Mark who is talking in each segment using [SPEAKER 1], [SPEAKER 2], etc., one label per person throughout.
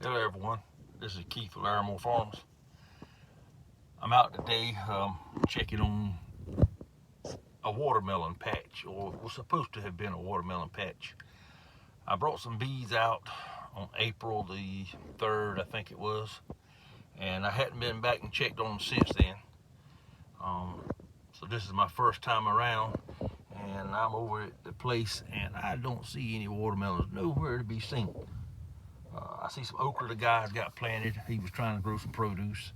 [SPEAKER 1] Hello everyone, this is Keith with Larimore Farms. I'm out today checking on a watermelon patch, or was supposed to have been a watermelon patch. I brought some bees out on April the 3rd, I think it was, and I hadn't been back and checked on them since then. So this is my first time around, and I'm over at the place and I don't see any watermelons nowhere to be seen. I see some okra the guy's got planted. He was trying to grow some produce.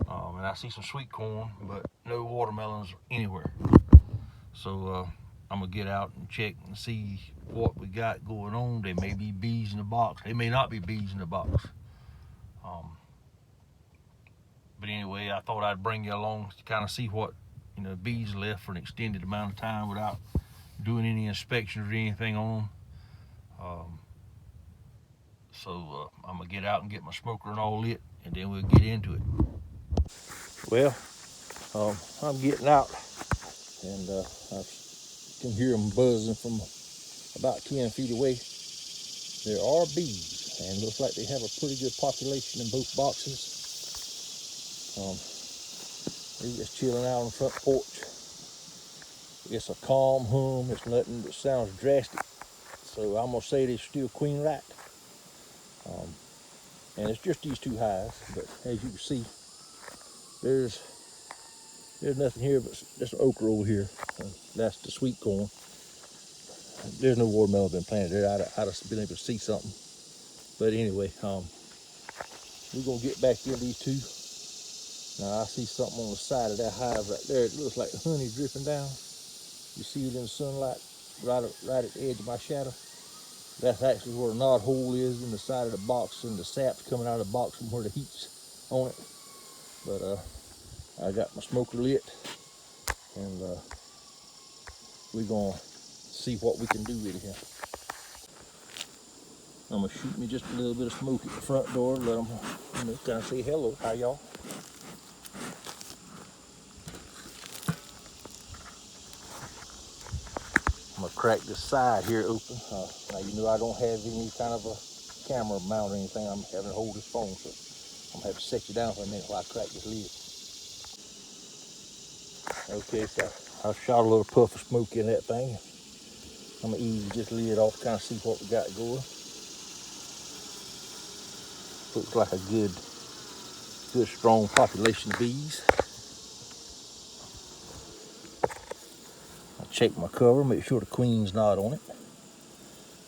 [SPEAKER 1] And I see some sweet corn, but no watermelons anywhere. So I'm gonna get out and check and see what we got going on. There may be bees in the box. There may not be bees in the box. But anyway, I thought I'd bring you along to kind of see what bees left for an extended amount of time without doing any inspections or anything on them. So I'm gonna get out and get my smoker and all lit, and then we'll get into it. Well, I'm getting out, and I can hear them buzzing from about 10 feet away. There are bees, and looks like they have a pretty good population in both boxes. They're just chilling out on the front porch. It's a calm hum. It's nothing that sounds drastic. So I'm gonna say they're still queen right. And it's just these two hives, but as you can see, there's nothing here but just okra over here. That's the sweet corn. There's no watermelon been planted there. I'd have been able to see something. But anyway, we're gonna get back in these two. Now I see something on the side of that hive right there. It looks like honey dripping down. You see it in the sunlight, right at the edge of my shadow. That's actually where a knot hole is in the side of the box, and the sap's coming out of the box from where the heat's on it. But I got my smoker lit, and we're gonna see what we can do with it here. I'm gonna shoot me just a little bit of smoke at the front door, let them kind of say hello. Hi y'all. I'm gonna crack this side here open. Now I don't have any kind of a camera mount or anything. I'm having to hold this phone, so I'm gonna have to set you down for a minute while I crack this lid. Okay, so I shot a little puff of smoke in that thing. I'm gonna ease this lid off, kind of see what we got going. Looks like a good strong population of bees. I'll check my cover, make sure the queen's not on it.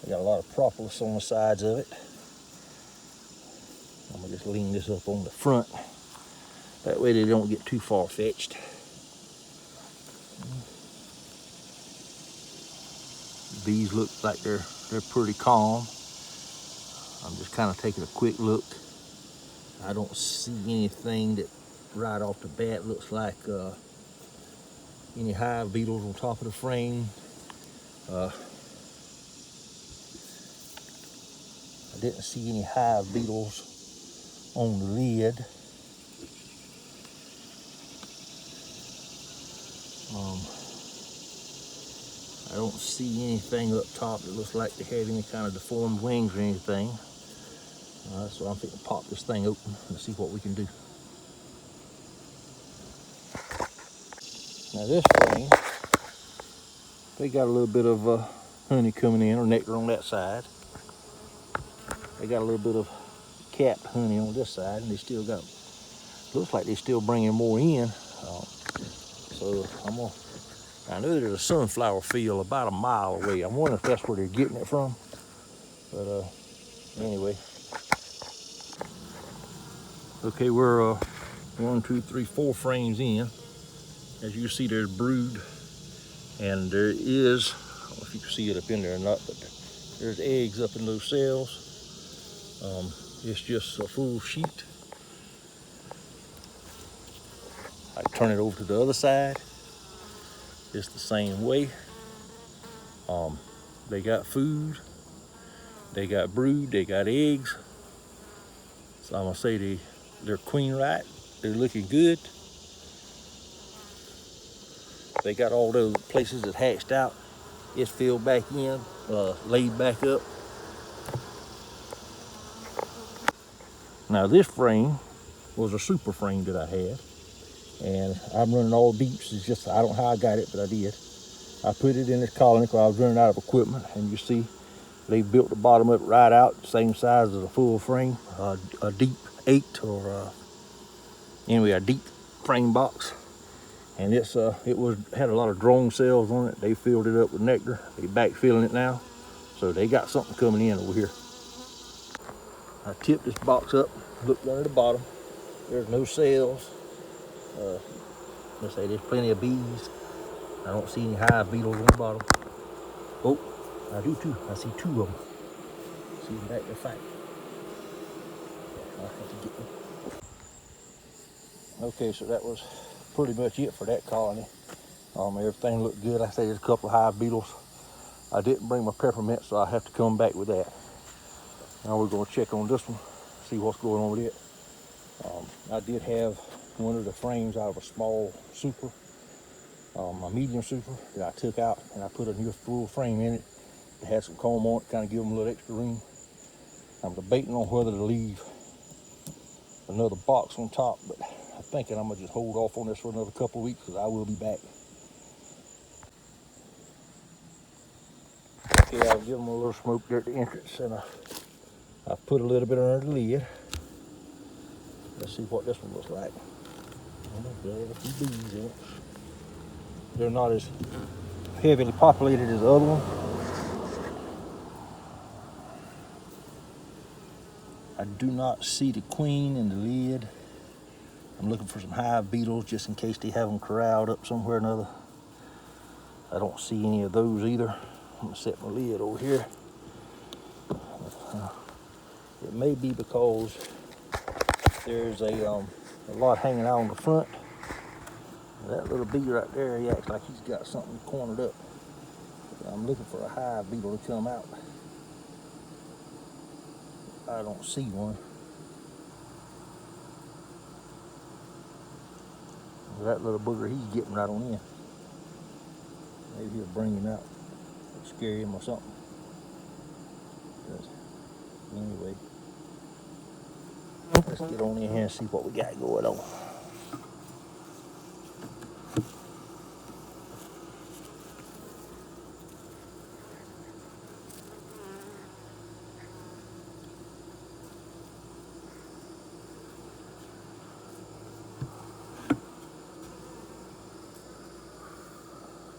[SPEAKER 1] I got a lot of propolis on the sides of it. I'm gonna just lean this up on the front. That way they don't get too far fetched. Bees look like they're pretty calm. I'm just kind of taking a quick look. I don't see anything that right off the bat looks like any hive beetles on top of the frame. I didn't see any hive beetles on the lid. I don't see anything up top that looks like they have any kind of deformed wings or anything. So I'm going to pop this thing open and see what we can do. Now this frame, they got a little bit of honey coming in, or nectar on that side. They got a little bit of capped honey on this side, and they still got, looks like they're still bringing more in. So I know there's a sunflower field about a mile away. I'm wondering if that's where they're getting it from. But anyway. Okay, we're 1, 2, 3, 4 frames in. As you can see, there's brood, and there is, I don't know if you can see it up in there or not, but there's eggs up in those cells. It's just a full sheet. I turn it over to the other side. It's the same way. They got food, they got brood, they got eggs. So I'm gonna say they're queen right. They're looking good. They got all those places that hatched out. It's filled back in, laid back up. Now this frame was a super frame that I had, and I'm running all deeps. It's just, I don't know how I got it, but I did. I put it in this colony because I was running out of equipment, and you see they built the bottom up right out, same size as a full frame, a deep 8 or anyway, a deep frame box. And it had a lot of drone cells on it. They filled it up with nectar. They backfilling it now, so they got something coming in over here. I tipped this box up, looked under the bottom. There's no cells. Let's say there's plenty of bees. I don't see any hive beetles on the bottom. Oh, I do too. I see 2 of them. See them back there fighting. I'll have to get them. Okay, so that was pretty much it for that colony. Everything looked good. I say there's a couple of hive beetles. I didn't bring my peppermint, so I have to come back with that. Now we're going to check on this one, see what's going on with it. I did have one of the frames out of a small super, a medium super that I took out, and I put a new full frame in it. It had some comb on it, kind of give them a little extra room. I'm debating on whether to leave another box on top, but I'm thinking I'm gonna just hold off on this for another couple of weeks because I will be back. Okay, I'll give them a little smoke there at the entrance, and I put a little bit under the lid. Let's see what this one looks like. There's a few bees in it. They're not as heavily populated as the other one. I do not see the queen in the lid. I'm looking for some hive beetles just in case they have them corralled up somewhere or another. I don't see any of those either. I'm gonna set my lid over here. It may be because there's a lot hanging out on the front. That little bee right there, he acts like he's got something cornered up. I'm looking for a hive beetle to come out. I don't see one. That little booger, he's getting right on in. Maybe he'll bring him out, scare him or something. But anyway, let's get on in here and see what we got going on.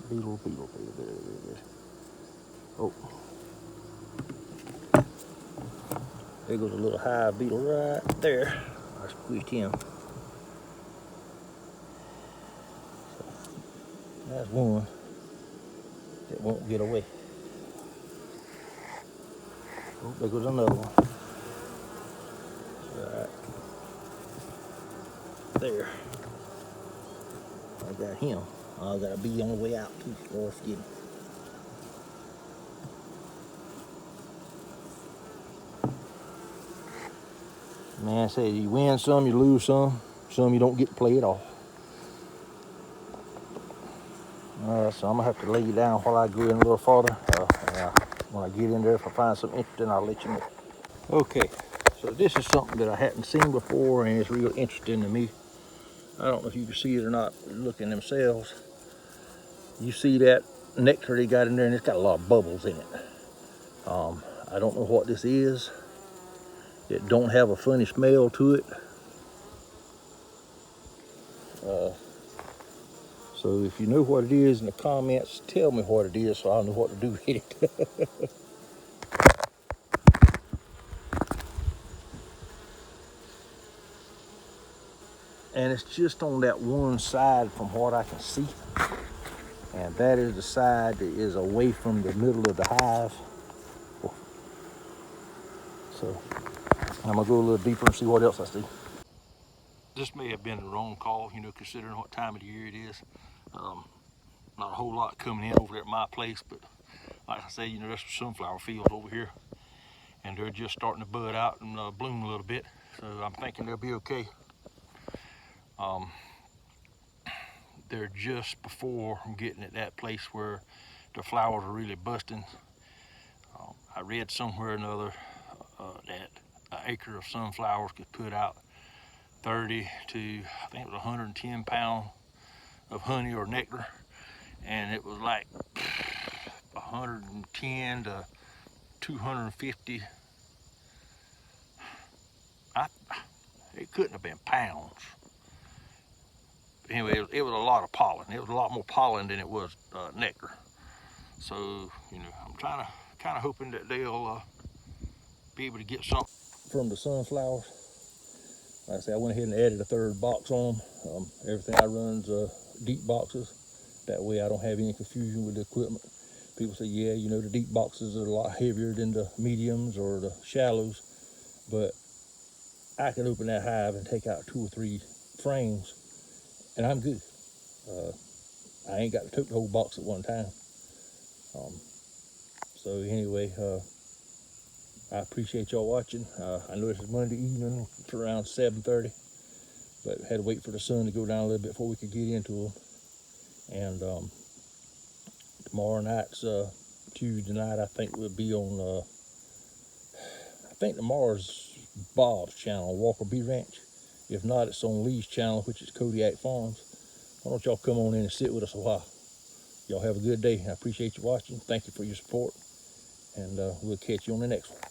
[SPEAKER 1] Beetle. Oh, there goes a little hive beetle right there. I squeezed him. That's one that won't get away. Oh, there goes another one. Right there. I got him. I got a bee on the way out too. Lord forgive me. Man, I say you win some, you lose some. Some you don't get to play at all. So I'm gonna have to lay you down while I go in a little farther. When I get in there, if I find something interesting, I'll let you know. Okay, so this is something that I hadn't seen before, and it's real interesting to me. I don't know if you can see it or not, looking themselves. You see that nectar they got in there, and it's got a lot of bubbles in it. I don't know what this is. It don't have a funny smell to it. So if you know what it is in the comments, tell me what it is so I'll know what to do with it. And it's just on that one side from what I can see. And that is the side that is away from the middle of the hive. So I'm gonna go a little deeper and see what else I see. This may have been the wrong call, you know, considering what time of the year it is. Not a whole lot coming in over there at my place, but like I say, you know, there's some sunflower fields over here, and they're just starting to bud out and bloom a little bit. So I'm thinking they'll be okay. They're just before getting at that place where the flowers are really busting. I read somewhere or another that an acre of sunflowers could put out 30 to, I think it was 110 pounds of honey or nectar, and it was like 110 to 250. It couldn't have been pounds. Anyway, it was a lot of pollen. It was a lot more pollen than it was nectar. So, you know, I'm kind of hoping that they'll be able to get something from the sunflowers. Like I said, I went ahead and added a third box on them. Everything I run's deep boxes. That way I don't have any confusion with the equipment. People say, yeah, you know, the deep boxes are a lot heavier than the mediums or the shallows, but I can open that hive and take out 2 or 3 frames, and I'm good. I ain't got to tote the whole box at one time. So anyway, I appreciate y'all watching. I know this is Monday evening for around 7:30, but had to wait for the sun to go down a little bit before we could get into them. And tomorrow night's Tuesday night, I think we'll be on, I think tomorrow's Bob's channel, Walker Bee Ranch. If not, it's on Lee's channel, which is Kodiak Farms. Why don't y'all come on in and sit with us a while? Y'all have a good day. I appreciate you watching. Thank you for your support, and we'll catch you on the next one.